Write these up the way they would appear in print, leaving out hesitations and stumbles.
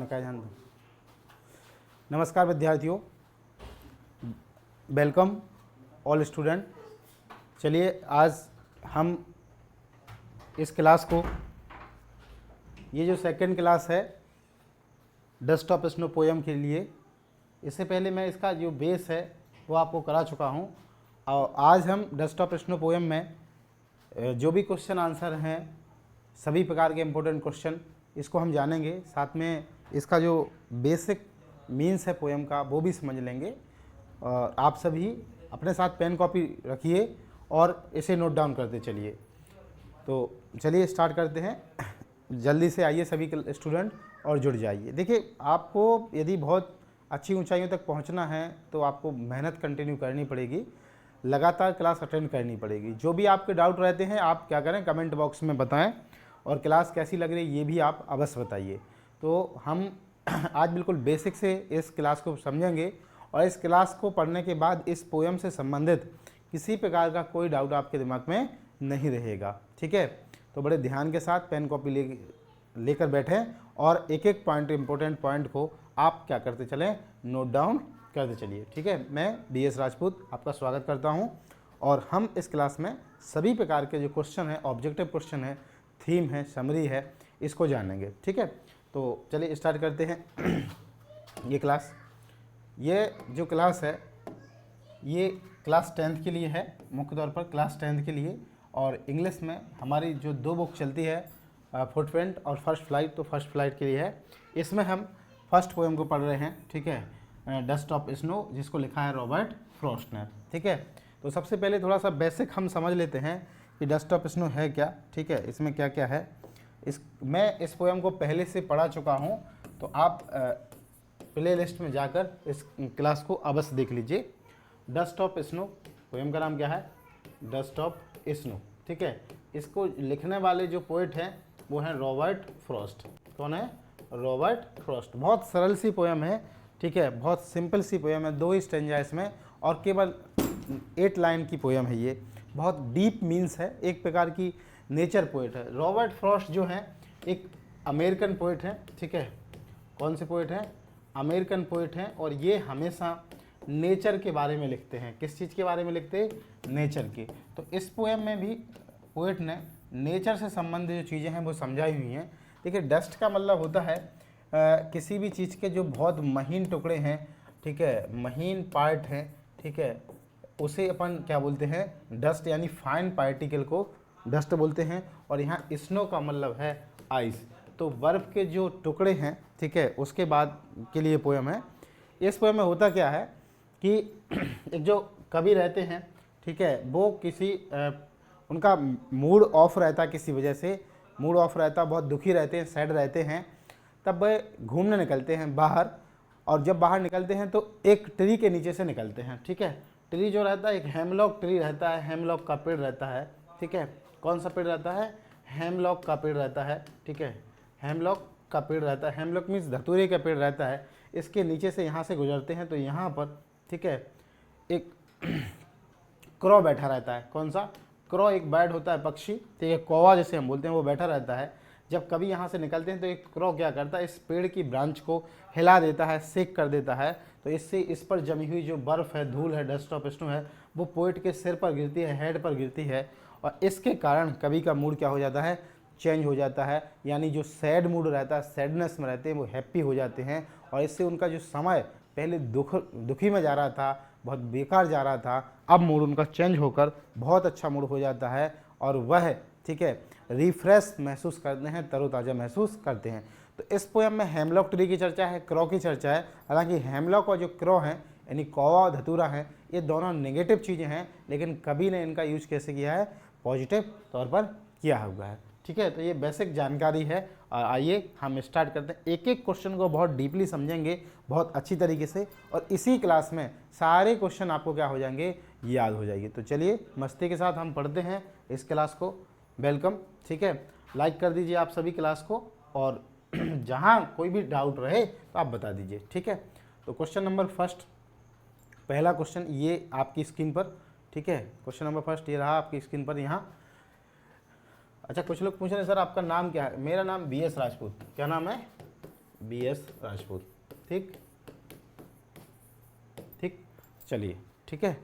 निकाय जान दो। नमस्कार विद्यार्थियों, वेलकम ऑल स्टूडेंट। चलिए आज हम इस क्लास को, ये जो सेकंड क्लास है डस्ट ऑफ स्नो पोएम के लिए, इससे पहले मैं इसका जो बेस है वो आपको करा चुका हूँ। और आज हम डस्ट ऑफ स्नो पोएम में जो भी क्वेश्चन आंसर हैं, सभी प्रकार के इम्पोर्टेंट क्वेश्चन, इसको हम जानेंगे। साथ में इसका जो बेसिक मीन्स है पोएम का वो भी समझ लेंगे। और आप सभी अपने साथ पेन कॉपी रखिए और इसे नोट डाउन करते चलिए। तो चलिए स्टार्ट करते हैं। जल्दी से आइए सभी स्टूडेंट और जुड़ जाइए। देखिए, आपको यदि बहुत अच्छी ऊंचाइयों तक पहुंचना है तो आपको मेहनत कंटिन्यू करनी पड़ेगी, लगातार क्लास अटेंड करनी पड़ेगी। जो भी आपके डाउट रहते हैं आप क्या करें, कमेंट बॉक्स में बताएं, और क्लास कैसी लग रही है ये भी आप अवश्य बताइए। तो हम आज बिल्कुल बेसिक से इस क्लास को समझेंगे, और इस क्लास को पढ़ने के बाद इस पोएम से संबंधित किसी प्रकार का कोई डाउट आपके दिमाग में नहीं रहेगा। ठीक है, तो बड़े ध्यान के साथ पेन कॉपी लेकर बैठें और एक एक पॉइंट, इंपॉर्टेंट पॉइंट को आप क्या करते चलें, नोट डाउन करते चलिए। ठीक है, मैं DS राजपूत आपका स्वागत करता हूं, और हम इस क्लास में सभी प्रकार के जो क्वेश्चन है, ऑब्जेक्टिव क्वेश्चन है, थीम है, समरी है, इसको जानेंगे। ठीक है, तो चलिए स्टार्ट करते हैं। ये जो क्लास है ये क्लास 10th के लिए है, मुख्य तौर पर क्लास 10th के लिए। और इंग्लिश में हमारी जो दो बुक चलती है, फुटप्रिंट और फर्स्ट फ्लाइट, तो फर्स्ट फ्लाइट के लिए है। इसमें हम फर्स्ट पोएम को पढ़ रहे हैं। ठीक है, डस्ट ऑफ स्नो, जिसको लिखा है रॉबर्ट फ्रॉस्ट ने। ठीक है, तो सबसे पहले थोड़ा सा बेसिक हम समझ लेते हैं कि डस्ट ऑफ स्नो है क्या। ठीक है, इसमें क्या क्या है। मैं इस पोएम को पहले से पढ़ा चुका हूँ, तो आप प्ले लिस्ट में जाकर इस क्लास को अवश्य देख लीजिए। डस्ट ऑफ स्नो, पोएम का नाम क्या है, डस्ट ऑफ स्नो। ठीक है, इसको लिखने वाले जो पोएट हैं वो हैं रॉबर्ट फ्रॉस्ट। कौन है, रॉबर्ट फ्रॉस्ट। बहुत सरल सी पोएम है। ठीक है, बहुत सिंपल सी पोएम है, 2 ही स्टेंजा इसमें, और केवल 8 लाइन की पोएम है ये। बहुत डीप मीन्स है, एक प्रकार की नेचर पोएट है। रॉबर्ट फ्रॉस्ट जो है एक अमेरिकन पोएट है। ठीक है, कौन से पोएट हैं, अमेरिकन पोएट हैं, और ये हमेशा नेचर के बारे में लिखते हैं। किस चीज़ के बारे में लिखते हैं, नेचर के। तो इस पोएम में भी पोएट ने नेचर से संबंधित जो चीज़ें हैं वो समझाई हुई हैं। देखिए, डस्ट का मतलब होता है किसी भी चीज़ के जो बहुत महीन टुकड़े हैं, ठीक है, महीन पार्ट हैं, ठीक है, उसे अपन क्या बोलते हैं, डस्ट, यानी फाइन पार्टिकल को डस्ट बोलते हैं। और यहाँ स्नो का मतलब है आइस, तो बर्फ़ के जो टुकड़े हैं, ठीक है, उसके बाद के लिए पोएम है। इस पोएम में होता क्या है कि एक जो कवि रहते हैं, ठीक है, वो किसी उनका मूड ऑफ रहता है, किसी वजह से मूड ऑफ रहता, बहुत दुखी रहते हैं, सैड रहते हैं, तब वे घूमने निकलते हैं बाहर। और जब बाहर निकलते हैं तो एक ट्री के नीचे से निकलते हैं। ठीक है, ट्री जो रहता है एक हेमलॉक ट्री रहता है, हेमलॉक का पेड़ रहता है। ठीक है, कौन सा पेड़ रहता है, हेमलॉक का पेड़ रहता है। ठीक है, हेमलॉक का पेड़ रहता है, हेमलॉक मीन्स धतूरे का पेड़ रहता है। इसके नीचे से यहाँ से गुजरते हैं तो यहाँ पर, ठीक है, एक क्रो बैठा रहता है। कौन सा, क्रो एक बर्ड होता है, पक्षी, ठीक है, कौवा जैसे हम बोलते हैं, वो बैठा रहता है। जब कभी यहाँ से निकलते हैं तो एक क्रो क्या करता है, इस पेड़ की ब्रांच को हिला देता है, शेक कर देता है, तो इससे इस पर जमी हुई जो बर्फ़ है, धूल है, डस्ट ऑफ स्नो है, वो पोएट के सिर पर गिरती है, हेड पर गिरती है, और इसके कारण कवि का मूड क्या हो जाता है, चेंज हो जाता है। यानी जो सैड मूड रहता है, सैडनेस में रहते हैं, वो हैप्पी हो जाते हैं, और इससे उनका जो समय पहले दुखी में जा रहा था, बहुत बेकार जा रहा था, अब मूड उनका चेंज होकर बहुत अच्छा मूड हो जाता है, और वह, ठीक है, रिफ्रेश महसूस करते हैं, तरोताज़ा महसूस करते हैं। तो इस पोएम में हेमलॉक ट्री की चर्चा है, क्रो की चर्चा है। हालांकि हेमलॉक और जो क्रो हैं, यानी कौवा और धतूरा हैं, ये दोनों नेगेटिव चीज़ें हैं, लेकिन कवि ने इनका यूज कैसे किया है, पॉजिटिव तौर पर किया हुआ है। ठीक है, तो ये बेसिक जानकारी है। आइए हम स्टार्ट करते हैं। एक एक क्वेश्चन को बहुत डीपली समझेंगे, बहुत अच्छी तरीके से, और इसी क्लास में सारे क्वेश्चन आपको क्या हो जाएंगे, याद हो जाएंगे। तो चलिए मस्ती के साथ हम पढ़ते हैं इस क्लास को। वेलकम। ठीक है, लाइक कर दीजिए आप सभी क्लास को, और जहाँ कोई भी डाउट रहे तो आप बता दीजिए। ठीक है, तो क्वेश्चन नंबर फर्स्ट, पहला क्वेश्चन ये आपकी स्क्रीन पर। ठीक है, क्वेश्चन नंबर फर्स्ट ये रहा आपकी स्क्रीन पर यहाँ। अच्छा, कुछ लोग पूछ रहे हैं सर आपका नाम क्या है। मेरा नाम BS राजपूत। क्या नाम है, BS राजपूत। ठीक ठीक, चलिए ठीक है।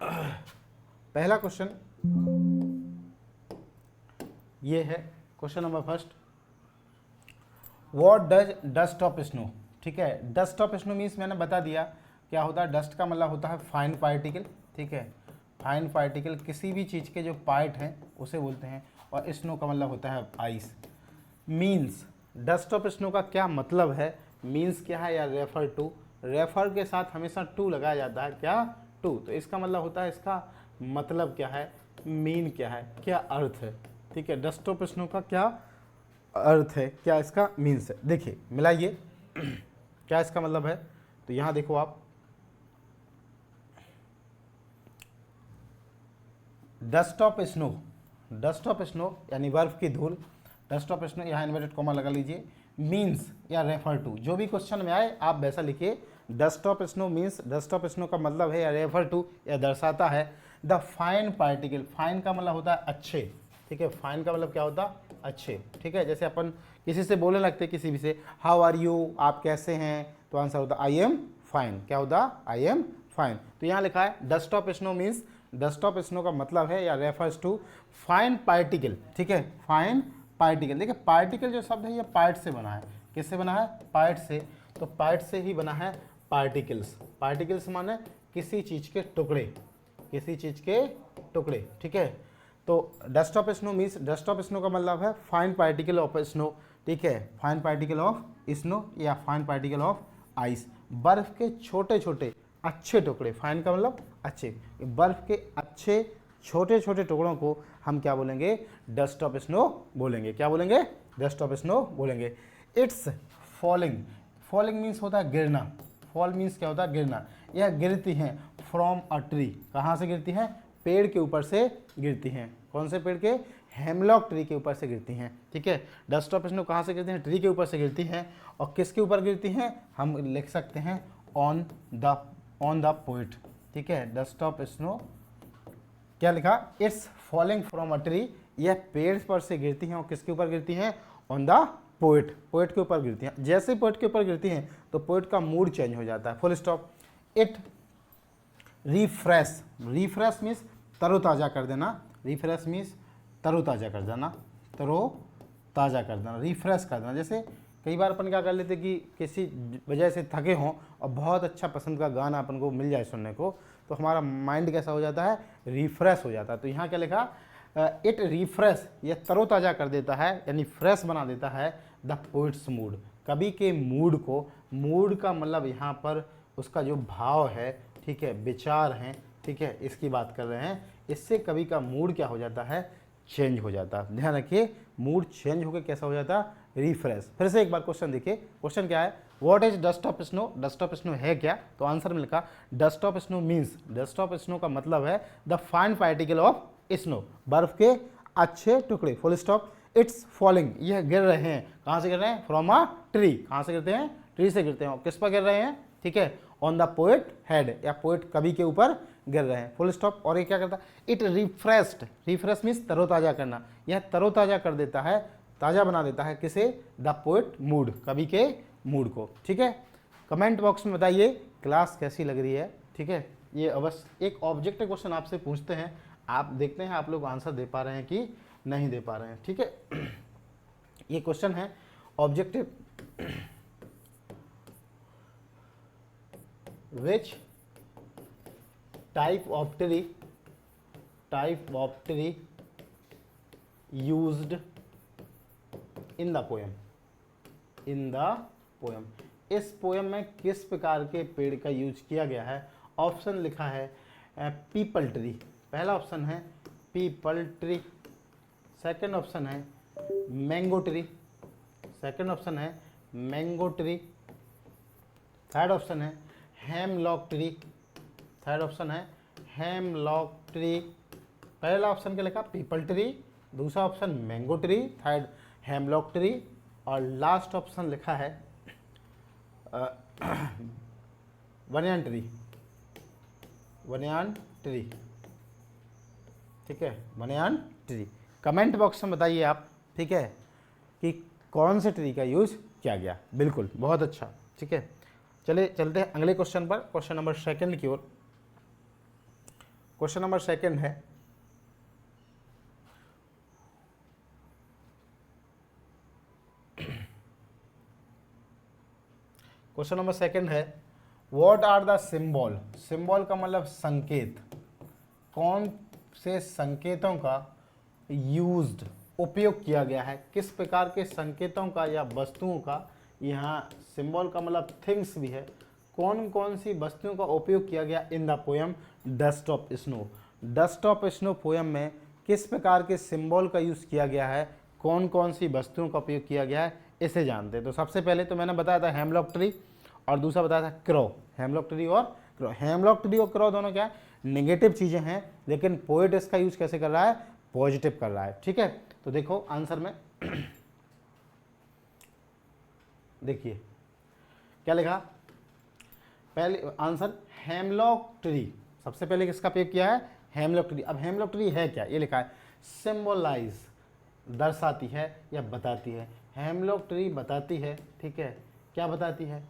पहला क्वेश्चन ये है, question number first, what does dust of snow. ठीक है, डस्ट ऑफ स्नो मीन्स मैंने बता दिया क्या होता है। डस्ट का मतलब होता है फाइन पार्टिकल। ठीक है, फाइन पार्टिकल किसी भी चीज़ के जो पार्ट हैं उसे बोलते हैं, और स्नो का मतलब होता है ice. Means dust of snow का क्या मतलब है, मीन्स क्या है या रेफर टू। रेफर के साथ हमेशा टू लगाया जाता है, क्या टू, तो इसका मतलब होता है, इसका मतलब क्या है, मीन क्या है, क्या अर्थ है। ठीक है, डस्ट ऑफ स्नो का क्या अर्थ है, क्या इसका मीन्स है। देखिए मिलाइए क्या इसका मतलब है। तो यहाँ देखो आप, dust of snow, dust of snow यानी बर्फ की धूल, डस्ट ऑफ स्नो यहाँ इन्वर्टेड कॉमा लगा लीजिए, मीन्स या रेफर टू, जो भी क्वेश्चन में आए आप वैसा लिखिए। Dust of snow means, dust of snow का मतलब है या रेफर टू या दर्शाता है द फाइन पार्टिकल। फाइन का मतलब होता है अच्छे। ठीक है, फाइन का मतलब क्या होता है, अच्छे। ठीक है, जैसे अपन किसी से बोलने लगते किसी भी से, हाउ आर यू, आप कैसे हैं, तो आंसर होता आई एम फाइन। क्या होता, आई एम फाइन। तो यहाँ लिखा है dust of snow means, dust of snow का मतलब है या रेफर्स टू फाइन पार्टिकल। ठीक है, फाइन पार्टिकल। देखिए पार्टिकल जो शब्द है ये पार्ट से बना है, किससे बना है, पार्ट से। तो पार्ट से ही बना है पार्टिकल्स। पार्टिकल्स माने किसी चीज के टुकड़े, किसी चीज के टुकड़े। ठीक है, तो dust of snow means, dust of snow का मतलब है फाइन पार्टिकल ऑफ स्नो। ठीक है, फाइन पार्टिकल ऑफ स्नो या फाइन पार्टिकल ऑफ आइस, बर्फ के छोटे छोटे अच्छे टुकड़े। फाइन का मतलब अच्छे, बर्फ के अच्छे छोटे छोटे टुकड़ों को हम क्या बोलेंगे, डस्ट ऑफ स्नो बोलेंगे। क्या बोलेंगे, डस्ट ऑफ स्नो बोलेंगे। इट्स फॉलिंग, फॉलिंग मीन्स होता है गिरना। फॉल मीन्स क्या होता है, गिरना। यह गिरती हैं फ्रॉम अ ट्री, कहाँ से गिरती हैं, पेड़ के ऊपर से गिरती हैं। कौन से पेड़ के, हेमलॉक ट्री के ऊपर से गिरती हैं। ठीक है, डस्ट ऑफ स्नो कहाँ से गिरती हैं, ट्री के ऊपर से गिरती हैं। और किसके ऊपर गिरती हैं, हम लिख सकते हैं ऑन द पोइट। ठीक है, डस्ट ऑफ स्नो क्या लिखा, it's falling from a tree, यह पेड़ पर से गिरती हैं। और किसके ऊपर गिरती हैं, ऑन द पोइट, पोइट के ऊपर गिरती हैं। जैसे ही पोइट के ऊपर गिरती हैं तो पोइट का मूड चेंज हो जाता है, full stop. It refresh, refresh means तरोताज़ा कर देना, रिफ्रेश मीन्स तरोताज़ा कर देना, तरोताज़ा कर देना, रिफ्रेश कर देना। जैसे कई बार अपन क्या कर लेते कि किसी वजह से थके हों और बहुत अच्छा पसंद का गाना अपन को मिल जाए सुनने को, तो हमारा माइंड कैसा हो जाता है, रिफ्रेश हो जाता है। तो यहाँ क्या लिखा, इट रिफ्रेश, यह तरोताज़ा कर देता है यानी फ्रेश बना देता है द पोइट्स मूड, कवि के मूड को। मूड का मतलब यहाँ पर उसका जो भाव है, ठीक है, विचार हैं, ठीक है, इसकी बात कर रहे हैं। इससे कवि का मूड क्या हो जाता है, चेंज हो जाता है। ध्यान रखिए, मूड चेंज होकर कैसा हो जाता है, रिफ्रेश। फिर से एक बार क्वेश्चन देखिए, क्वेश्चन क्या है, what is dust of snow, dust of snow है क्या। तो आंसर में लिखा dust of snow means, dust of snow का मतलब है the fine particle of snow, बर्फ के अच्छे टुकड़े, फुल स्टॉप। इट्स फॉलिंग, यह गिर रहे हैं, कहाँ से गिर रहे हैं, फ्रॉम अ ट्री, कहाँ से गिरते हैं, ट्री से गिरते हैं। किस पर गिर रहे हैं, ठीक है, ऑन द पोएट हेड, या पोएट कवि के ऊपर गिर रहे हैं, फुल स्टॉप। और ये क्या करता है, इट रिफ्रेश्ड, रिफ्रेश मीन्स तरोताजा करना, यह तरोताजा कर देता है, ताज़ा बना देता है किसे, द पोएट मूड, कवि के मूड को। ठीक है, कमेंट बॉक्स में बताइए क्लास कैसी लग रही है। ठीक है, ये अवश्य एक ऑब्जेक्टिव क्वेश्चन आपसे पूछते हैं, आप देखते हैं आप लोग आंसर दे पा रहे हैं कि नहीं दे पा रहे हैं। ठीक है, ये क्वेश्चन है objective, which type of tree used in the poem, इस पोएम में किस प्रकार के पेड़ का यूज किया गया है। ऑप्शन लिखा है पीपल ट्री, पहला ऑप्शन है पीपल ट्री, सेकंड ऑप्शन है मैंगो ट्री, सेकंड ऑप्शन है मैंगो ट्री, थर्ड ऑप्शन है हेमलॉक ट्री, थर्ड ऑप्शन है हेमलॉक ट्री। पहला ऑप्शन क्या लिखा, पीपल ट्री, दूसरा option mango tree, third hemlock tree, और लास्ट ऑप्शन लिखा है बनियान ट्री, बनियान ट्री। ठीक है, बनियान ट्री। कमेंट बॉक्स में बताइए आप, ठीक है, कि कौन से ट्री का यूज किया गया। बिल्कुल, बहुत अच्छा। ठीक है, चलिए चलते हैं अगले क्वेश्चन पर, क्वेश्चन नंबर सेकंड की ओर। क्वेश्चन नंबर सेकंड है, क्वेश्चन नंबर सेकंड है, what are the symbol, symbol का मतलब संकेत, कौन से संकेतों का यूज्ड उपयोग किया गया है, किस प्रकार के संकेतों का या वस्तुओं का, यहाँ सिंबल का मतलब थिंग्स भी है, कौन कौन सी वस्तुओं का उपयोग किया गया इन the poem dust of snow. Dust of snow poem में किस प्रकार के सिंबल का यूज़ किया गया है, कौन कौन सी वस्तुओं का उपयोग किया गया है, इसे जानते हैं। तो सबसे पहले तो मैंने बताया था हेमलॉक ट्री, और दूसरा बताया था क्रो। हेमलॉक ट्री और क्रो, हेमलॉक ट्री और क्रो दोनों क्या है, नेगेटिव चीज़ें हैं, लेकिन पोएट इसका यूज कैसे कर रहा है, पॉजिटिव कर रहा है। ठीक है, तो देखो आंसर में देखिए क्या लिखा, पहले आंसर हेमलॉक ट्री, सबसे पहले किसका उपयोग किया है, हेमलॉक ट्री। अब हेमलॉक ट्री है क्या, ये लिखा है सिंबलाइज, दर्शाती है या बताती है। हेमलॉक ट्री बताती है, ठीक है, क्या बताती है,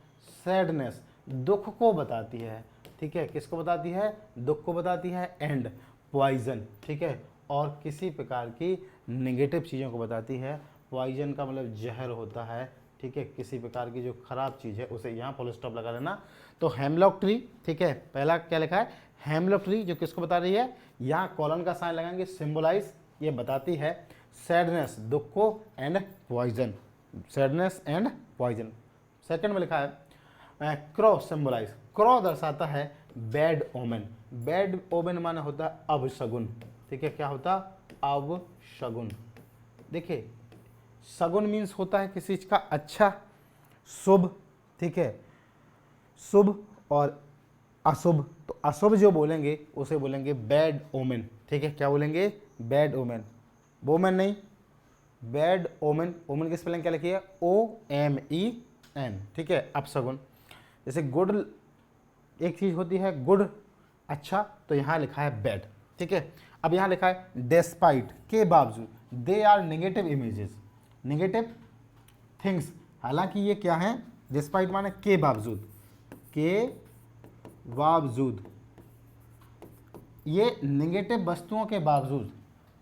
सैडनेस, दुख को बताती है। ठीक है, किसको बताती है, दुख को बताती है, एंड पॉइजन, ठीक है, और किसी प्रकार की नेगेटिव चीज़ों को बताती है। पॉइजन का मतलब जहर होता है। ठीक है, किसी प्रकार की जो खराब चीज़ है उसे यहाँ फुल स्टॉप लगा देना। तो हेमलॉक ट्री, ठीक है, पहला क्या लिखा है, हेमलॉक ट्री, जो किसको बता रही है, यहाँ कॉलन का साइन लगाएंगे, सिंबलाइज, ये बताती है सैडनेस, दुख को, and poison, sadness and poison. Second में लिखा है क्रो सिंबलाइज, क्रो दर्शाता है बैड ओमेन, बैड ओमेन माने होता है अवशगुन। ठीक है, क्या होता, अवशगुन। देखिए शगुन मीन्स होता है किसी चीज का अच्छा, शुभ। ठीक है, शुभ और अशुभ, तो अशुभ जो बोलेंगे उसे बोलेंगे बैड ओमेन। ठीक है, क्या बोलेंगे, बैड ओमेन, वोमेन नहीं, बैड ओमेन। ओमेन की स्पेलिंग क्या लिखी है, OMEN। ठीक है, अपशगुन। जैसे गुड, एक चीज होती है गुड, अच्छा, तो यहाँ लिखा है बैड। ठीक है, अब यहाँ लिखा है डेस्पाइट, के बावजूद, they are negative images, negative things, हालांकि ये क्या है, डिस्पाइट माने के बावजूद, के बावजूद, ये नेगेटिव वस्तुओं के बावजूद,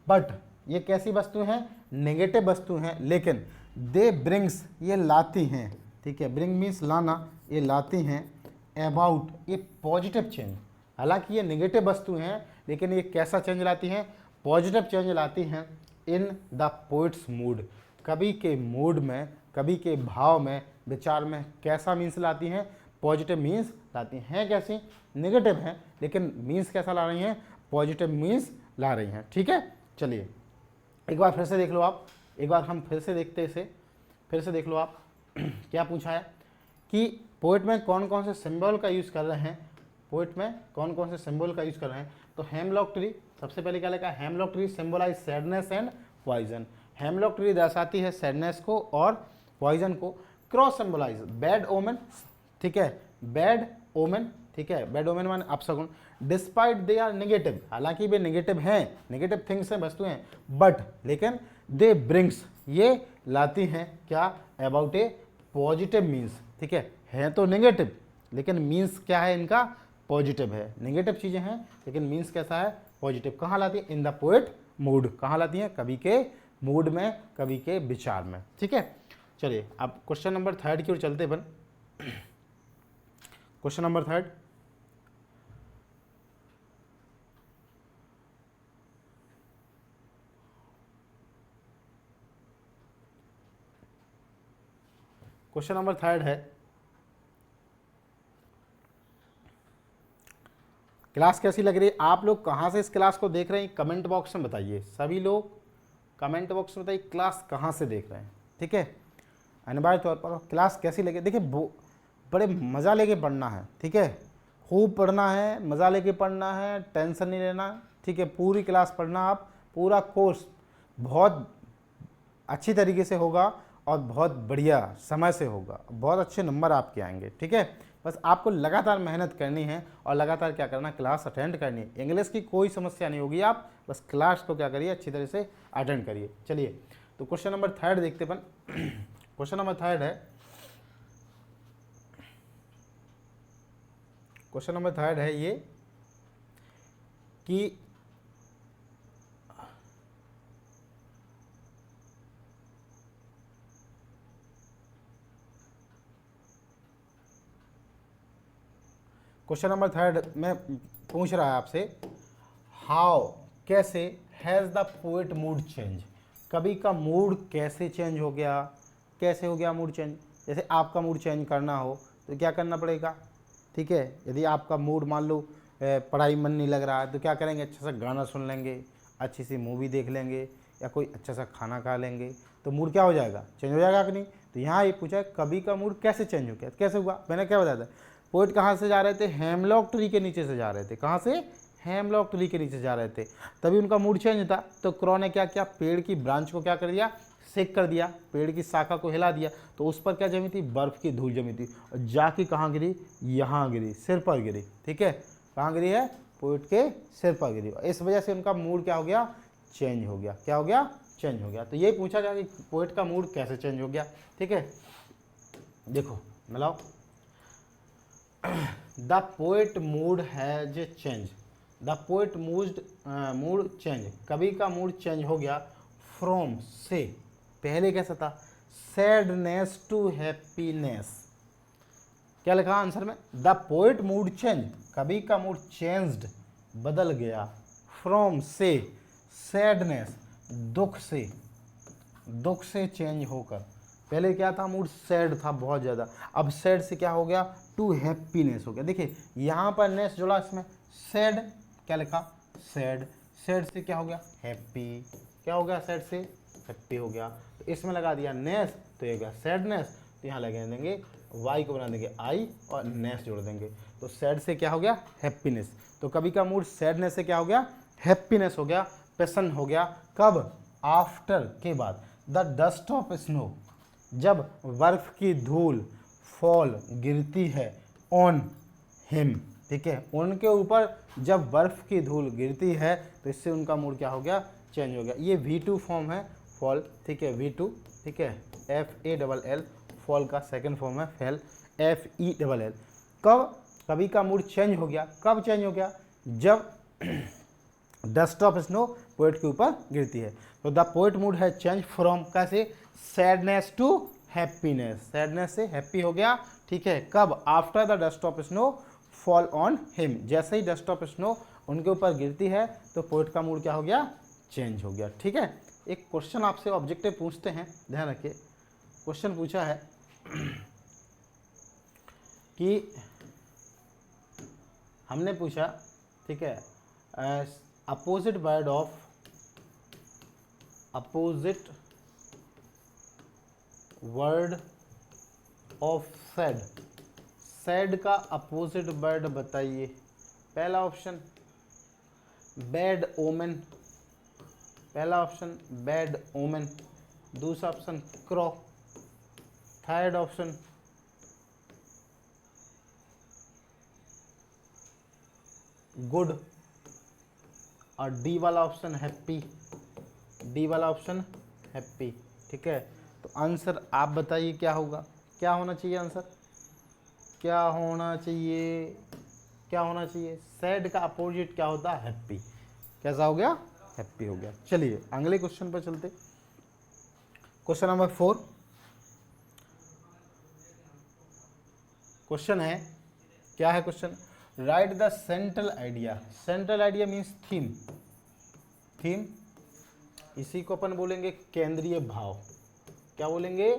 बट ये कैसी वस्तु हैं, नेगेटिव वस्तु हैं, लेकिन दे ब्रिंग्स, ये लाती हैं। ठीक है, ब्रिंग मीन्स लाना, ये लाती हैं, अबाउट, ये पॉजिटिव चेंज, हालांकि ये नेगेटिव वस्तु हैं लेकिन ये कैसा चेंज लाती हैं, पॉजिटिव चेंज लाती हैं इन द पोइट्स मूड, कवि के मूड में, कवि के भाव में, विचार में, कैसा मीन्स लाती हैं, पॉजिटिव मीन्स लाती हैं। कैसी, नेगेटिव हैं लेकिन मीन्स कैसा ला रही हैं, पॉजिटिव मीन्स ला रही हैं। ठीक है, चलिए एक बार फिर से देख लो आप, एक बार हम फिर से देखते इसे, फिर से देख लो आप क्या पूछा है कि पोइट में कौन कौन से सिंबल का यूज़ कर रहे हैं, पोइट में कौन कौन से सिंबल का यूज़ कर रहे हैं। तो हेमलॉक ट्री, सबसे पहले क्या लिखा है, hemlock tree symbolize sadness and poison, hemlock tree दर्शाती है सैडनेस को और पॉइजन को। क्रॉस सिंबलाइज बैड ओमेन, ठीक है, बैड ओमेन, ठीक है, बैड ओमेन माने अपशगुन। डिस्पाइट दे आर नेगेटिव, हालांकि वे नेगेटिव हैं, नेगेटिव थिंग्स हैं, वस्तुएं, बट लेकिन दे ब्रिंग्स, ये लाती हैं क्या, अबाउट ए पॉजिटिव मीन्स। ठीक है तो नेगेटिव लेकिन मीन्स क्या है इनका, पॉजिटिव है, नेगेटिव चीज़ें हैं लेकिन मीन्स कैसा है, पॉजिटिव। कहाँ लाती है, इन द पोएट मूड, कहाँ लाती हैं, कवि के मूड में, कवि के विचार में। ठीक है, चलिए अब क्वेश्चन नंबर थर्ड की ओर चलते बन। Question number third, question number third है, क्लास कैसी लग रही है, आप लोग कहाँ से इस क्लास को देख रहे हैं कमेंट बॉक्स में बताइए, सभी लोग कमेंट बॉक्स में बताइए क्लास कहाँ से देख रहे हैं। ठीक है, अनिवार्य तौर पर क्लास कैसी लगे, देखिए बड़े मज़ा लेके पढ़ना है। ठीक है, खूब पढ़ना है, मज़ा लेके पढ़ना है, टेंशन नहीं लेना। ठीक है, पूरी क्लास पढ़ना, आप पूरा कोर्स बहुत अच्छी तरीके से होगा और बहुत बढ़िया समय से होगा, बहुत अच्छे नंबर आपके आएंगे। ठीक है, बस आपको लगातार मेहनत करनी है और लगातार क्या करना, क्लास अटेंड करनी है। इंग्लिश की कोई समस्या नहीं होगी, आप बस क्लास को क्या करिए, अच्छी तरह से अटेंड करिए। चलिए तो क्वेश्चन नंबर थर्ड देखते अपन। क्वेश्चन नंबर थर्ड है, क्वेश्चन नंबर 3 है ये कि क्वेश्चन नंबर 3 में पूछ रहा है आपसे, हाउ कैसे has the poet mood change, कवि का मूड कैसे चेंज हो गया, कैसे हो गया मूड चेंज। जैसे आपका मूड चेंज करना हो तो क्या करना पड़ेगा, ठीक है। यदि आपका मूड मान लो पढ़ाई मन नहीं लग रहा है तो क्या करेंगे, अच्छा सा गाना सुन लेंगे, अच्छी सी मूवी देख लेंगे या कोई अच्छा सा खाना खा लेंगे, तो मूड क्या हो जाएगा, चेंज हो जाएगा कि नहीं। तो यहाँ ये पूछा है कवि का मूड कैसे चेंज हो गया, कैसे हुआ, मैंने क्या बताया था। पोएट कहाँ से जा रहे थे, हेमलॉक ट्री के नीचे से जा रहे थे, कहाँ से, हेमलॉक ट्री के नीचे जा रहे थे, तभी उनका मूड चेंज था। तो क्रॉ ने क्या किया, पेड़ की ब्रांच को क्या कर दिया, शेक कर दिया, पेड़ की शाखा को हिला दिया, तो उस पर क्या जमी थी, बर्फ की धूल जमी थी, और जाके कहाँ गिरी, यहाँ गिरी, सिर पर गिरी, ठीक है। कहाँ गिरी है, पोएट के सिर पर गिरी, इस वजह से उनका मूड क्या हो गया, चेंज हो गया, क्या हो गया, चेंज हो गया। तो ये पूछा गया कि पोएट का मूड कैसे चेंज हो गया, ठीक है। देखो मिलाओ, the poet mood has change, the poet mood change, कवि का मूड चेंज हो गया फ्रॉम से, पहले कैसा था, सैडनेस टू हैप्पीनेस। क्या लिखा आंसर में, द पोएट मूड चेंज, कवि का मूड चेंज्ड, बदल गया, फ्रॉम से, सैडनेस, दुख से, दुख से चेंज होकर, पहले क्या था, मूड सैड था बहुत ज़्यादा, अब सैड से क्या हो गया, टू हैप्पीनेस हो गया। देखिए यहाँ पर नेस जुड़ा इसमें, सैड, क्या लिखा, सैड, सैड से क्या हो गया, हैप्पी, क्या हो गया, सैड से हैप्पी हो गया। तो इसमें लगा दिया नेस, तो ये गया सैडनेस, तो यहाँ लगा देंगे वाई को बना देंगे आई और नेस जोड़ देंगे, तो सैड से क्या हो गया, हैप्पीनेस। तो कवि का मूड सैडनेस से क्या हो गया, हैप्पीनेस हो गया, प्रसन्न हो गया, कब, आफ्टर के बाद, द डस्ट ऑफ स्नो, जब बर्फ की धूल, फॉल गिरती है, ऑन हिम, ठीक है, उनके ऊपर जब बर्फ की धूल गिरती है तो इससे उनका मूड क्या हो गया, चेंज हो गया। ये V2 फॉर्म है फॉल, ठीक है, V2, ठीक है, FALL, फॉल का सेकंड फॉर्म है फेल, FELL। कब कवि का मूड चेंज हो गया, कब चेंज हो गया, जब डस्ट ऑफ स्नो पोएट के ऊपर गिरती है। तो द पोएट मूड है चेंज फ्रॉम, कैसे, सैडनेस टू हैप्पीनेस, सैडनेस से हैप्पी हो गया, ठीक है, कब, after the dust of snow fall on him, जैसे ही डस्ट ऑफ स्नो उनके ऊपर गिरती है तो पोएट का मूड क्या हो गया, चेंज हो गया, ठीक है। एक क्वेश्चन आपसे ऑब्जेक्टिव पूछते हैं, ध्यान रखिए। क्वेश्चन पूछा है कि हमने पूछा, ठीक है, opposite word of, opposite word of sad, sad का अपोजिट वर्ड बताइए। पहला ऑप्शन बैड ओमेन, पहला ऑप्शन बैड ओमेन, दूसरा ऑप्शन क्रॉ, थर्ड ऑप्शन गुड, और डी वाला ऑप्शन हैप्पी, डी वाला ऑप्शन हैप्पी, ठीक है। तो आंसर आप बताइए क्या होगा, क्या होना चाहिए आंसर, क्या होना चाहिए, क्या होना चाहिए, सैड का अपोजिट क्या होता है, हैप्पी, कैसा हो गया, हैप्पी हो गया। चलिए अगले क्वेश्चन पर चलते, क्वेश्चन नंबर 4, क्वेश्चन है, क्या है question, right the central idea, central idea means theme, theme, इसी को अपन बोलेंगे केंद्रीय भाव, क्या बोलेंगे,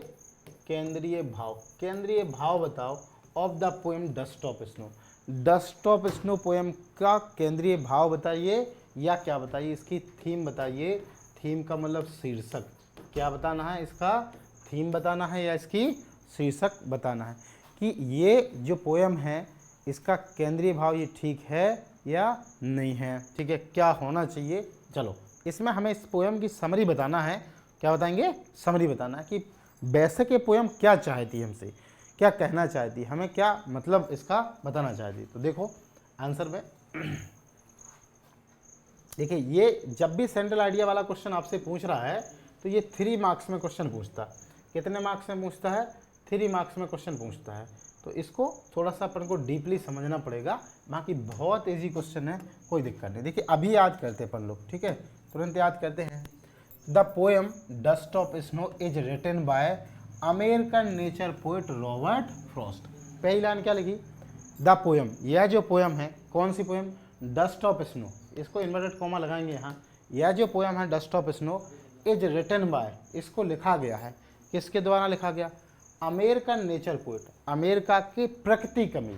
केंद्रीय भाव, केंद्रीय भाव बताओ of the poem dust of snow, dust of snow poem का केंद्रीय भाव बताइए, या क्या बताइए, इसकी थीम बताइए, थीम का मतलब शीर्षक, क्या बताना है, इसका थीम बताना है या इसकी शीर्षक बताना है, कि ये जो पोएम है इसका केंद्रीय भाव ये ठीक है या नहीं है, ठीक है, क्या होना चाहिए। चलो इसमें हमें इस पोएम की समरी बताना है, क्या बताएंगे, समरी बताना है कि वैसे के पोएम क्या चाहती है हमसे, क्या कहना चाहती है, हमें क्या मतलब इसका बताना चाहती है। तो देखो आंसर में देखिए, ये जब भी सेंट्रल आइडिया वाला क्वेश्चन आपसे पूछ रहा है तो ये 3 मार्क्स में क्वेश्चन पूछता, कितने मार्क्स में पूछता है, 3 मार्क्स में क्वेश्चन पूछता है, तो इसको थोड़ा सा अपन को डीपली समझना पड़ेगा। बाकी बहुत इजी क्वेश्चन है, कोई दिक्कत नहीं। देखिए अभी याद करते अपन लोग, ठीक है, तुरंत याद करते हैं। The poem dust of snow is written by American nature poet Robert Frost. पहली लाइन क्या लिखी? द पोएम, यह जो पोएम है, कौन सी पोएम? डस्ट ऑफ स्नो, इसको इन्वर्टेड कॉमा लगाएंगे यहाँ। यह जो पोएम है dust of snow is written by, इसको लिखा गया है, किसके द्वारा लिखा गया? अमेरिकन नेचर पोएट, अमेरिका की प्रकृति कवि,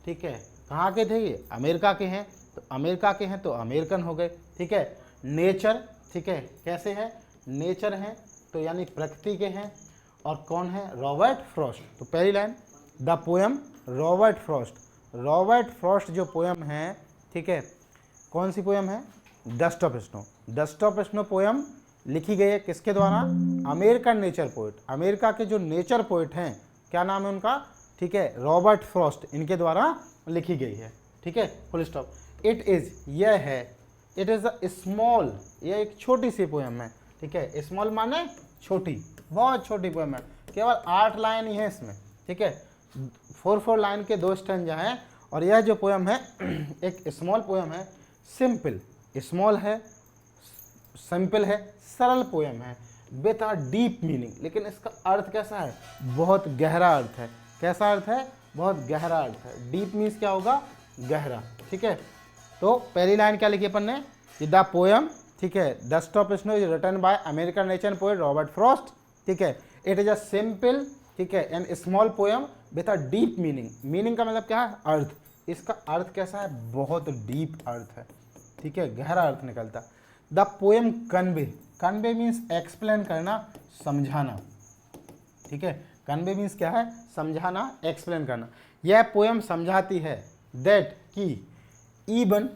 ठीक है। कहाँ के थे ये? अमेरिका के हैं, तो अमेरिका के हैं तो अमेरिकन हो गए, ठीक है। नेचर, ठीक है, कैसे है? नेचर हैं तो यानी प्रकृति के हैं, और कौन है? Robert Frost. तो पहली line the poem Robert Frost, Robert Frost जो पोएम है, ठीक है, कौन सी पोएम है? Dust of snow. Dust of snow poem लिखी गई है किसके द्वारा? अमेरिकन नेचर पोएट, अमेरिका के जो नेचर पोएट हैं, क्या नाम है उनका? ठीक है, रॉबर्ट फ्रॉस्ट, इनके द्वारा लिखी गई है, ठीक है, फुल स्टॉप। इट इज़, यह है, इट इज़ अ स्मॉल, यह एक छोटी सी पोएम है, ठीक है। स्मॉल माने छोटी, बहुत छोटी पोएम है, केवल 8 लाइन ही है इसमें, ठीक है। 4 लाइन के 2 स्टैंजा हैं, और यह जो पोएम है एक स्मॉल पोएम है, सिंपल, स्मॉल है, सिंपल है, सरल पोएम है, विथ अ डीप मीनिंग। लेकिन इसका अर्थ कैसा है? बहुत गहरा अर्थ है। कैसा अर्थ है? बहुत गहरा अर्थ है। डीप मीन्स क्या होगा? गहरा, ठीक है। तो पहली लाइन क्या लिखी अपन ने? द पोएम, ठीक है, dust of snow is written by American nature poet Robert Frost, ठीक है। इट इज अ सिंपल, ठीक है, and small poem with a deep meaning. Meaning का मतलब क्या है? अर्थ। इसका अर्थ कैसा है? बहुत डीप अर्थ है, ठीक है, गहरा अर्थ निकलता। The poem convey, convey means explain करना, समझाना, ठीक है। कन्वे मीन्स क्या है? समझाना, एक्सप्लेन करना। यह पोएम समझाती है दैट कि इवन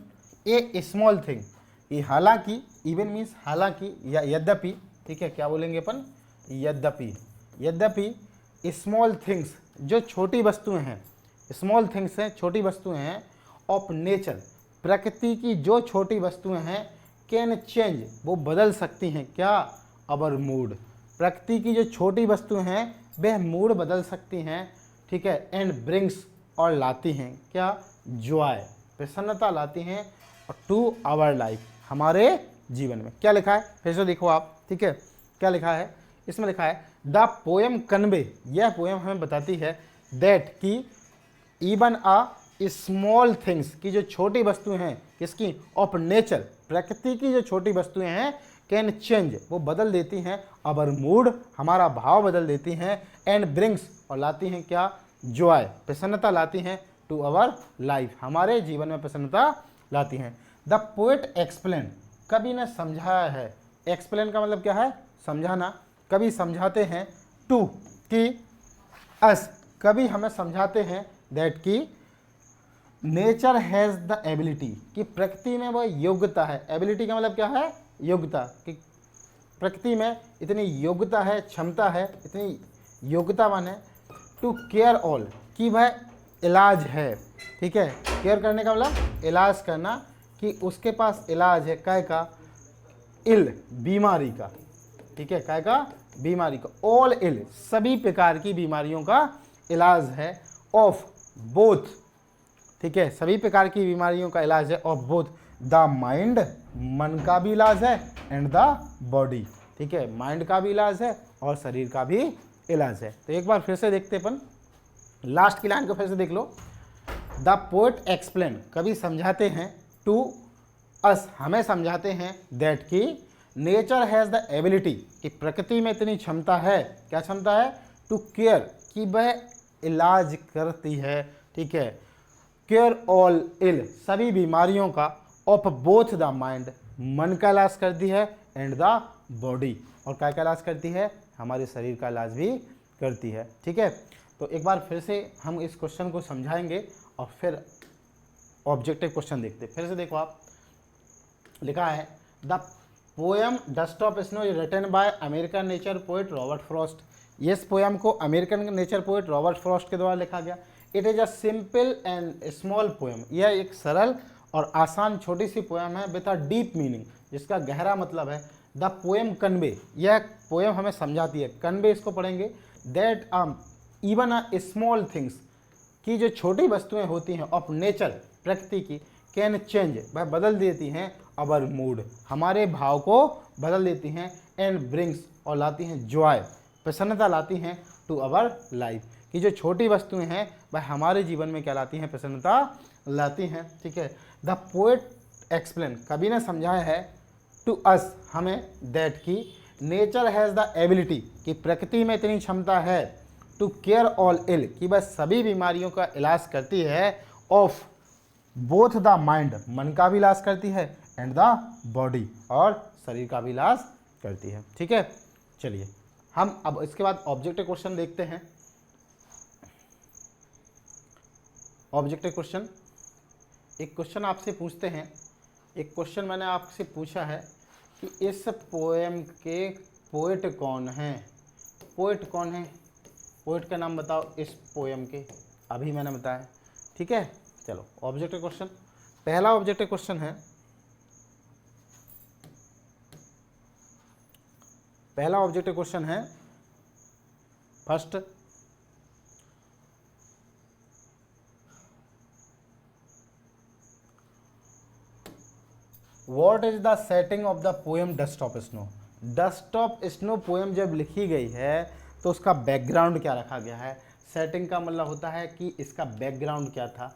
ए स्मॉल थिंग, ये हालांकि, इवन मीन्स हालांकि या यद्यपि, ठीक है, क्या बोलेंगे अपन? यद्यपि, यद्यपि स्मॉल थिंग्स, जो छोटी वस्तुएं हैं, स्मॉल थिंग्स हैं, छोटी वस्तुएं हैं, ऑफ नेचर, प्रकृति की जो छोटी वस्तुएं हैं, कैन चेंज, वो बदल सकती हैं, क्या? अवर मूड, प्रकृति की जो छोटी वस्तुएं हैं वह मूड बदल सकती हैं, ठीक है। एंड ब्रिंग्स, और लाती हैं क्या? जॉय, प्रसन्नता लाती हैं, टू आवर लाइफ, हमारे जीवन में। क्या लिखा है? फिर से देखो आप, ठीक है, क्या लिखा है इसमें? लिखा है द पोएम कन्वे, यह पोएम हमें बताती है दैट कि इवन अ स्मॉल थिंग्स, की जो छोटी वस्तुएं हैं, किसकी? ऑफ नेचर, प्रकृति की जो छोटी वस्तुएं हैं, कैन चेंज, वो बदल देती हैं, अवर मूड, हमारा भाव बदल देती हैं, एंड ब्रिंग्स, और लाती हैं क्या? जॉय, प्रसन्नता लाती हैं, टू अवर लाइफ, हमारे जीवन में प्रसन्नता लाती हैं। द पोएट एक्सप्लेन, कवि ने समझाया है। एक्सप्लेन का मतलब क्या है? समझाना। कवि समझाते हैं, टू, कि अस, कवि हमें समझाते हैं, दैट की नेचर हैज़ द एबिलिटी, कि प्रकृति में वह योग्यता है। एबिलिटी का मतलब क्या है? योग्यता, कि प्रकृति में इतनी योग्यता है, क्षमता है, इतनी योग्यतावान है, टू केयर ऑल, कि वह इलाज है, ठीक है। केयर करने का मतलब इलाज करना, कि उसके पास इलाज है, काय का? इल, बीमारी का, ठीक है, काय का? बीमारी का। ऑल इल, सभी प्रकार की बीमारियों का इलाज है। ऑफ बोथ, ठीक है, सभी प्रकार की बीमारियों का इलाज है। ऑफ बोथ द माइंड, मन का भी इलाज है, एंड द बॉडी, ठीक है, माइंड का भी इलाज है और शरीर का भी इलाज है। तो एक बार फिर से देखते अपन, लास्ट की लाइन को फिर से देख लो। द पोएट एक्सप्लेन, कवि समझाते हैं, टू अस, हमें समझाते हैं, दैट की नेचर हैज़ द एबिलिटी, कि प्रकृति में इतनी क्षमता है, क्या क्षमता है? टू केयर, कि वह इलाज करती है, ठीक है। केयर ऑल इल, सभी बीमारियों का। ऑफ बोथ द माइंड, मन का इलाज करती है, एंड द बॉडी, और क्या का इलाज करती है? हमारे शरीर का इलाज भी करती है, ठीक है। तो एक बार फिर से हम इस क्वेश्चन को समझाएंगे और फिर ऑब्जेक्टिव क्वेश्चन देखते हैं। फिर से देखो आप, लिखा है the poem dust of snow is written by American nature poet Robert Frost. इस पोएम को American nature poet Robert Frost के द्वारा लिखा गया। It is a simple and small poem, यह एक सरल और आसान छोटी सी पोएम है, विथ अ डीप मीनिंग, जिसका गहरा मतलब है। द पोएम कन्वे, यह पोएम हमें समझाती है। कन्वे इसको पढ़ेंगे, that even a small things, की जो छोटी वस्तुएं होती हैं ऑफ नेचर, प्रकृति की, कैन चेंज, वह बदल देती हैं अवर मूड, हमारे भाव को बदल देती हैं, एंड ब्रिंग्स, और लाती हैं जॉय, प्रसन्नता लाती हैं टू अवर लाइफ, कि जो छोटी वस्तुएं हैं वह हमारे जीवन में क्या लाती हैं, प्रसन्नता लाती हैं। ठीक है, द पोएट एक्सप्लेन, कवि ने समझाया है, टू अस, हमें, दैट की नेचर हैज़ द एबिलिटी, कि प्रकृति में इतनी क्षमता है, टू केयर ऑल इल, कि वह सभी बीमारियों का इलाज करती है, ऑफ बोथ द माइंड, मन का भी इलाज करती है, एंड द बॉडी, और शरीर का भी इलाज करती है। ठीक है, चलिए हम अब इसके बाद ऑब्जेक्टिव क्वेश्चन देखते हैं। ऑब्जेक्टिव क्वेश्चन, एक क्वेश्चन आपसे पूछते हैं, एक क्वेश्चन मैंने आपसे पूछा है कि इस पोएम के पोएट कौन हैं, पोएट कौन है, पोएट का नाम बताओ इस पोएम के, अभी मैंने बताया। ठीक है, चलो ऑब्जेक्टिव क्वेश्चन, पहला ऑब्जेक्टिव क्वेश्चन है, पहला ऑब्जेक्टिव क्वेश्चन है first, what is the setting of the poem dust of snow. Dust of snow poem जब लिखी गई है तो उसका बैकग्राउंड क्या रखा गया है। सेटिंग का मतलब होता है कि इसका बैकग्राउंड क्या था,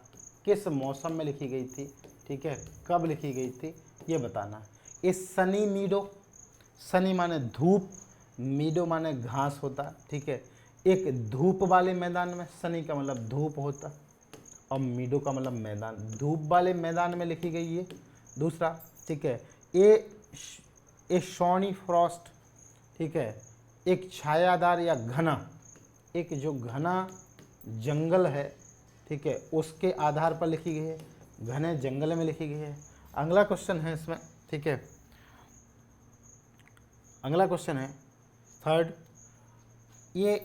किस मौसम में लिखी गई थी, ठीक है, कब लिखी गई थी, ये बताना है। इस सनी मीडो, सनी माने धूप, मीडो माने घास होता है। ठीक है, एक धूप वाले मैदान में, सनी का मतलब धूप होता और मीडो का मतलब मैदान, धूप वाले मैदान में लिखी गई है। दूसरा, ठीक है, ए शॉनी फ्रॉस्ट, ठीक है, एक छायादार या घना, एक जो घना जंगल है, ठीक है, उसके आधार पर लिखी गई है, घने जंगल में लिखी गई है। अगला क्वेश्चन है इसमें, ठीक है, अगला क्वेश्चन है थर्ड, ये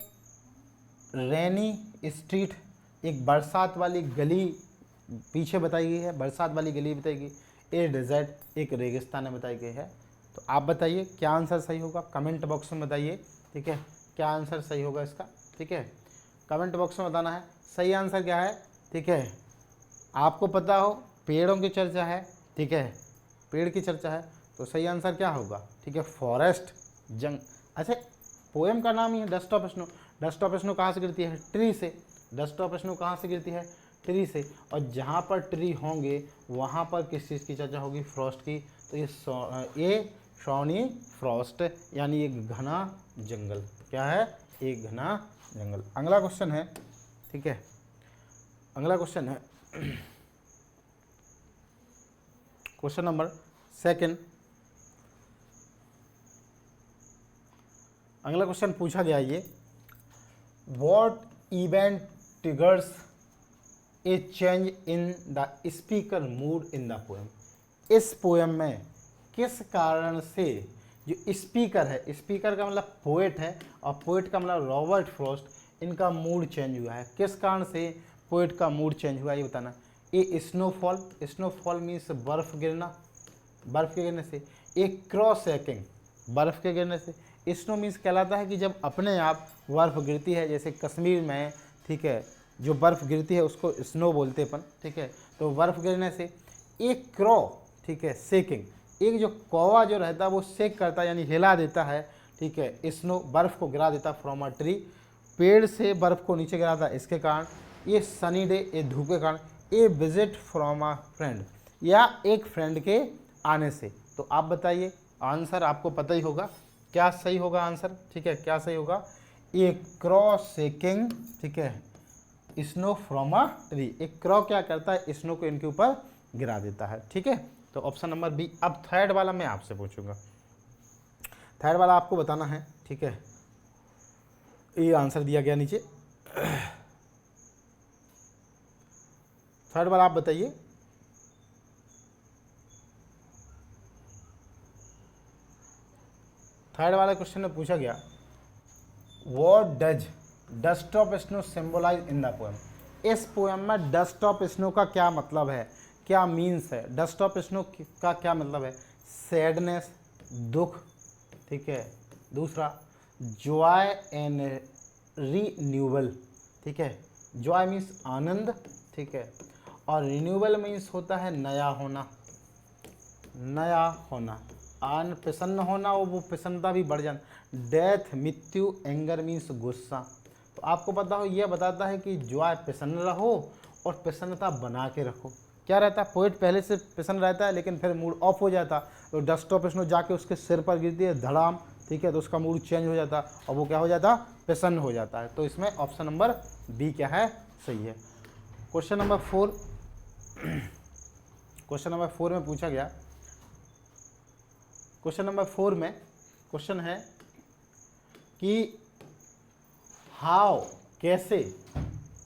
रेनी स्ट्रीट, एक बरसात वाली गली पीछे बताई गई है, बरसात वाली गली बताई गई। ए डेजर्ट, एक रेगिस्तान में बताई गई है। तो आप बताइए क्या आंसर सही होगा, कमेंट बॉक्स में बताइए। ठीक है, क्या आंसर सही होगा इसका, ठीक है, कमेंट बॉक्स में बताना है सही आंसर क्या है। ठीक है, आपको पता हो पेड़ों की चर्चा है, ठीक है, पेड़ की चर्चा है, तो सही आंसर क्या होगा, ठीक है, फॉरेस्ट, जंग। अच्छा, पोएम का नाम ही है dust of snow, dust of snow कहाँ से गिरती है, ट्री से, डस्ट ऑफ स्नो कहाँ से गिरती है, ट्री से, और जहाँ पर ट्री होंगे वहाँ पर किस चीज़ की चर्चा होगी, फ्रॉस्ट की। तो ये शॉनी फ्रॉस्ट यानी एक घना जंगल, क्या है, एक घना जंगल। अगला क्वेश्चन है, ठीक है, अगला क्वेश्चन है क्वेश्चन नंबर सेकंड। अगला क्वेश्चन पूछा गया ये, what event triggers A change in the speaker mood in the poem. इस पोएम में किस कारण से जो स्पीकर है, स्पीकर का मतलब पोएट है और पोएट का मतलब रॉबर्ट फ्रॉस्ट, इनका मूड चेंज हुआ है, किस कारण से पोएट का मूड चेंज हुआ ये बताना। ए स्नोफॉल, स्नोफॉल मीन्स बर्फ़ गिरना, बर्फ़ के गिरने से। एक क्रॉस सेकिंग, बर्फ़ के गिरने से। स्नो मीन्स कहलाता है कि जब अपने आप बर्फ़ गिरती है, जैसे कश्मीर में, ठीक है, जो बर्फ़ गिरती है उसको स्नो बोलते अपन, ठीक है, तो बर्फ़ गिरने से। एक क्रॉ, ठीक है, सेकिंग, एक जो कौवा जो रहता है वो सेक करता है यानी हिला देता है, ठीक है, स्नो बर्फ़ को गिरा देता फ्रॉम अ ट्री, पेड़ से बर्फ़ को नीचे गिराता है इसके कारण। ये सनी डे, ये धूप के कारण। ए विजिट फ्रॉम अ फ्रेंड, या एक फ्रेंड के आने से। तो आप बताइए आंसर, आपको पता ही होगा क्या सही होगा आंसर, ठीक है, क्या सही होगा। ए क्रॉस सेकिंग, ठीक है, स्नो फ्रॉम अ ट्री, एक क्रॉ क्या करता है, स्नो को इनके ऊपर गिरा देता है। ठीक है, तो ऑप्शन नंबर बी। अब थर्ड वाला मैं आपसे पूछूंगा, थर्ड वाला आपको बताना है, ठीक है, ये आंसर दिया गया नीचे। थर्ड वाला आप बताइए, थर्ड वाला क्वेश्चन में पूछा गया, what does dust of snow symbolize in the poem. इस पोएम में डस्ट ऑफ स्नो का क्या मतलब है, क्या मीन्स है, डस्ट ऑफ स्नो का क्या मतलब है। सैडनेस, दुख, ठीक है, दूसरा जॉय एंड रीन्यूअल, ठीक है। जॉय मीन्स आनंद, ठीक है। और रिन्यूएबल मीन्स होता है नया होना, नया होना। आन प्रसन्न होना, वो प्रसन्नता भी बढ़ जाना। डेथ मृत्यु, एंगर मीन्स गुस्सा। तो आपको पता हो, यह बताता है कि जॉय प्रसन्न रहो और प्रसन्नता बना के रखो। क्या रहता है, पोएट पहले से प्रसन्न रहता है लेकिन फिर मूड ऑफ हो जाता, तो डस्ट ऑफ स्नो जाके उसके सिर पर गिरती है धड़ाम, ठीक है, तो उसका मूड चेंज हो जाता और वो क्या हो जाता, प्रसन्न हो जाता है। तो इसमें ऑप्शन नंबर बी क्या है, सही है। क्वेश्चन नंबर 4, क्वेश्चन नंबर 4 में पूछा गया, क्वेश्चन नंबर 4 में क्वेश्चन है कि हाउ, कैसे,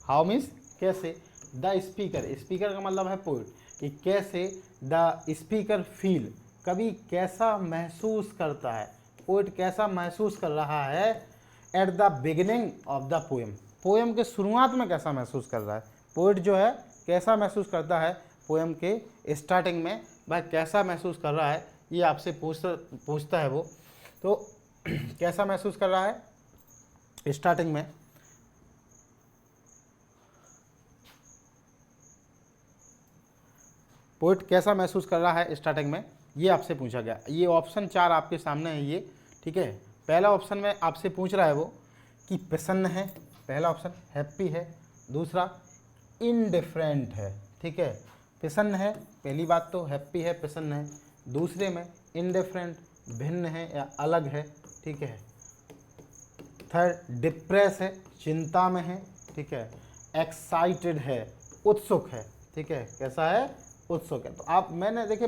हाउ मीन्स कैसे, द स्पीकर, स्पीकर का मतलब है पोएट, कि कैसे द स्पीकर फील, कवि कैसा महसूस करता है, पोएट कैसा महसूस कर रहा है at the beginning of the poem, poem के शुरुआत में कैसा महसूस कर रहा है। पोएट जो है कैसा महसूस करता है पोएम के स्टार्टिंग में, वह कैसा महसूस कर रहा है, ये आपसे पूछता है वो। तो कैसा महसूस कर रहा है स्टार्टिंग में, पोएट कैसा महसूस कर रहा है स्टार्टिंग में, ये आपसे पूछा गया। ये ऑप्शन 4 आपके सामने है ये, ठीक है। पहला ऑप्शन में आपसे पूछ रहा है वो कि प्रसन्न है, पहला ऑप्शन हैप्पी है, दूसरा इनडिफरेंट है, ठीक है। प्रसन्न है पहली बात, तो हैप्पी है, प्रसन्न है। दूसरे में इनडिफरेंट, भिन्न है या अलग है, ठीक है। थर्ड डिप्रेस है, चिंता में है, ठीक है। एक्साइटेड है, उत्सुक है, ठीक है, कैसा है, उत्सुक है। तो आप, मैंने देखिए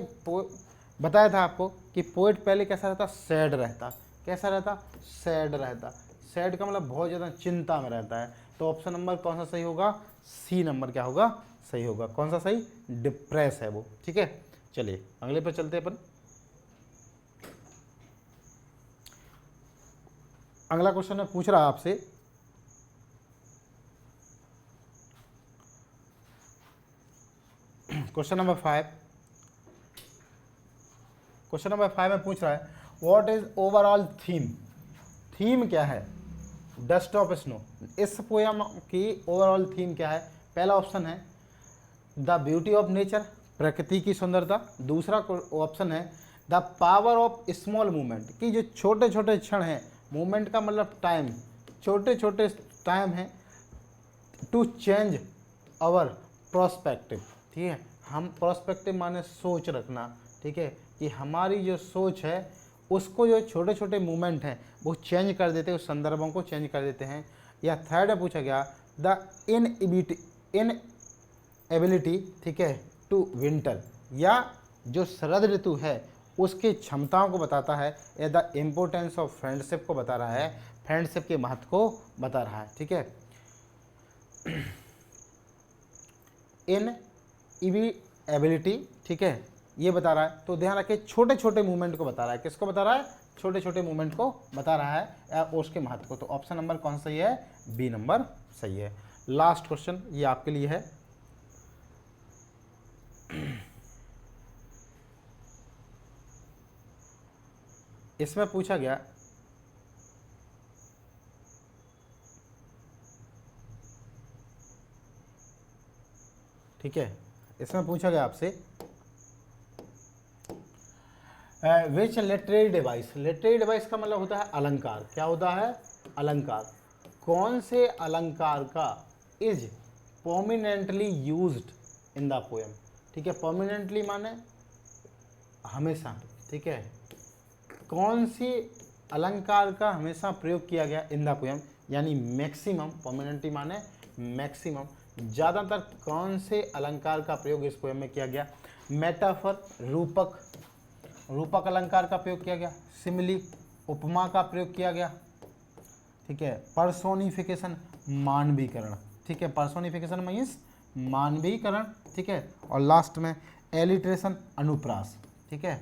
बताया था आपको कि पोएट पहले कैसा रहता, सैड रहता, कैसा रहता, सैड रहता। सैड का मतलब बहुत ज़्यादा चिंता में रहता है। तो ऑप्शन नंबर कौन सा सही होगा, सी नंबर क्या होगा, सही होगा। कौन सा सही, डिप्रेस है वो, ठीक है। चलिए अगले पर चलते हैं अपन। अगला क्वेश्चन मैं पूछ रहा है आपसे, क्वेश्चन नंबर 5, क्वेश्चन नंबर 5 में पूछ रहा है what is overall theme, theme क्या है डस्ट ऑफ स्नो, इस पोयम की ओवरऑल थीम क्या है। पहला ऑप्शन है द ब्यूटी ऑफ नेचर, प्रकृति की सुंदरता। दूसरा ऑप्शन है the power of small movement, कि जो छोटे छोटे क्षण हैं, मूवमेंट का मतलब टाइम, छोटे छोटे टाइम है, टू चेंज आवर प्रोस्पेक्टिव, ठीक है। हम प्रोस्पेक्टिव माने सोच रखना, ठीक है, कि हमारी जो सोच है उसको जो छोटे छोटे मूवमेंट हैं वो चेंज कर देते हैं, उस संदर्भों को चेंज कर देते हैं। या थर्ड में पूछा गया द इनएबिलिटी, ठीक है, टू विंटर, या जो शरद ऋतु है उसकी क्षमताओं को बताता है, या द इम्पोर्टेंस ऑफ फ्रेंडशिप को बता रहा है, फ्रेंडशिप के महत्व को बता रहा है, ठीक है। इनएबिलिटी, ठीक है, ये बता रहा है। तो ध्यान रखिए छोटे छोटे मूवमेंट को बता रहा है, किसको बता रहा है, छोटे छोटे मूवमेंट को बता रहा है और उसके महत्व को। तो ऑप्शन नंबर कौन सही है, बी नंबर सही है। लास्ट क्वेश्चन ये आपके लिए है, इसमें पूछा गया ठीक है, इसमें पूछा गया आपसे विच लिटरेरी डिवाइस, लिटरेरी डिवाइस का मतलब होता है अलंकार, क्या होता है, अलंकार। कौन से अलंकार का is prominently used in the poem, ठीक है। प्रोमिनेंटली माने हमेशा, ठीक है। कौन सी अलंकार का हमेशा प्रयोग किया गया इन द पोएम, यानी मैक्सिमम, प्रोमिनेंटली माने मैक्सिमम, ज़्यादातर कौन से अलंकार का प्रयोग इस पोएम में किया गया। मेटाफर, रूपक, रूपक अलंकार का प्रयोग किया गया। सिमिली, उपमा का प्रयोग किया गया, ठीक है। पर्सोनिफिकेशन, मानवीकरण, ठीक है, पर्सोनिफिकेशन मीन्स मानवीकरण, ठीक है। और लास्ट में एलिट्रेशन, अनुप्रास, ठीक है,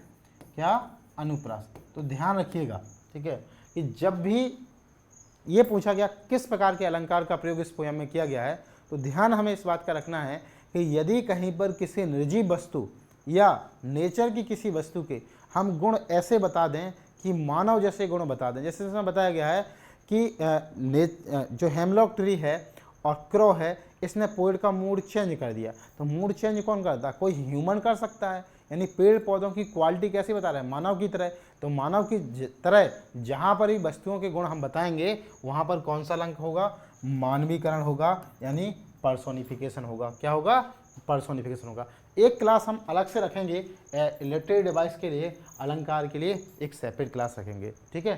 क्या, अनुप्रास। तो ध्यान रखिएगा, ठीक है, कि जब भी ये पूछा गया किस प्रकार के अलंकार का प्रयोग इस पोयम में किया गया है, तो ध्यान हमें इस बात का रखना है कि यदि कहीं पर किसी निर्जीव वस्तु या नेचर की किसी वस्तु के हम गुण ऐसे बता दें कि मानव जैसे गुण बता दें, जैसे इसमें बताया गया है कि जो हेमलॉक ट्री है और क्रो है, इसने पेड़ का मूड चेंज कर दिया। तो मूड चेंज कौन करता है? कोई ह्यूमन कर सकता है। यानी पेड़ पौधों की क्वालिटी कैसी बता रहा है? मानव की तरह। तो मानव की तरह जहाँ पर भी वस्तुओं के गुण हम बताएंगे वहाँ पर कौन सा अलंकार होगा? मानवीकरण होगा, यानी पर्सोनिफिकेशन होगा। क्या होगा? पर्सोनिफिकेशन होगा। एक क्लास हम अलग से रखेंगे इलेक्ट्रिक डिवाइस के लिए, अलंकार के लिए एक सेपरेट क्लास रखेंगे। ठीक है,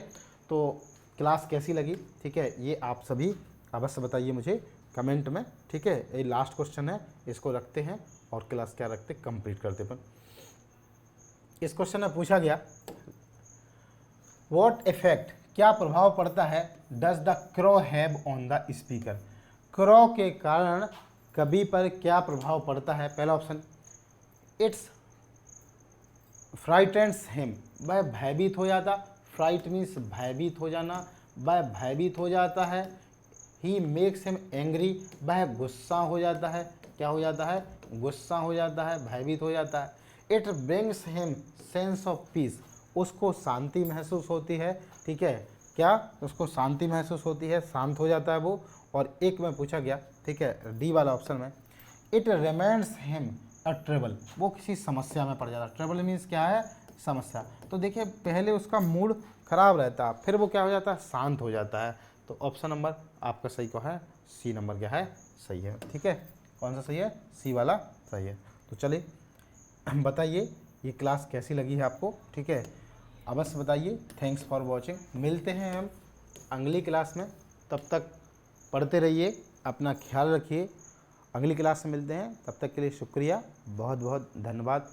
तो क्लास कैसी लगी? ठीक है, ये आप सभी अवश्य बताइए मुझे कमेंट में। ठीक है, ये लास्ट क्वेश्चन है, इसको रखते हैं और क्लास क्या रखते, कंप्लीट करते अपन। इस क्वेश्चन में पूछा गया, व्हाट इफेक्ट, क्या प्रभाव पड़ता है, does the crow have on the speaker? Crow के कारण कवि पर क्या प्रभाव पड़ता है? पहला ऑप्शन, इट्स फ्राइटेंस हिम, वह भयभीत हो जाता। फ्राइट मीन्स भयभीत हो जाना, वह भयभीत हो जाता है। ही मेक्स हिम एंग्री, वह गुस्सा हो जाता है। क्या हो जाता है? गुस्सा हो जाता है, भयभीत हो जाता है। It brings him sense of peace, उसको शांति महसूस होती है। ठीक है, क्या? उसको शांति महसूस होती है, शांत हो जाता है वो। और एक में पूछा गया, ठीक है, डी वाला ऑप्शन में, इट रिमेंड्स हिम अ ट्रबल, वो किसी समस्या में पड़ जाता है। ट्रबल मीन्स क्या है? समस्या। तो देखिए, पहले उसका मूड खराब रहता है, फिर वो क्या हो जाता है? शांत हो जाता है। तो ऑप्शन नंबर आपका सही को है, सी नंबर क्या है? सही है। ठीक है, कौन सा सही है? सी वाला सही है। तो चलिए बताइए ये क्लास कैसी लगी है आपको? ठीक है, अवश्य बताइए। Thanks for watching. मिलते हैं हम अगली क्लास में, तब तक पढ़ते रहिए, अपना ख्याल रखिए। अगली क्लास में मिलते हैं, तब तक के लिए शुक्रिया, बहुत बहुत धन्यवाद।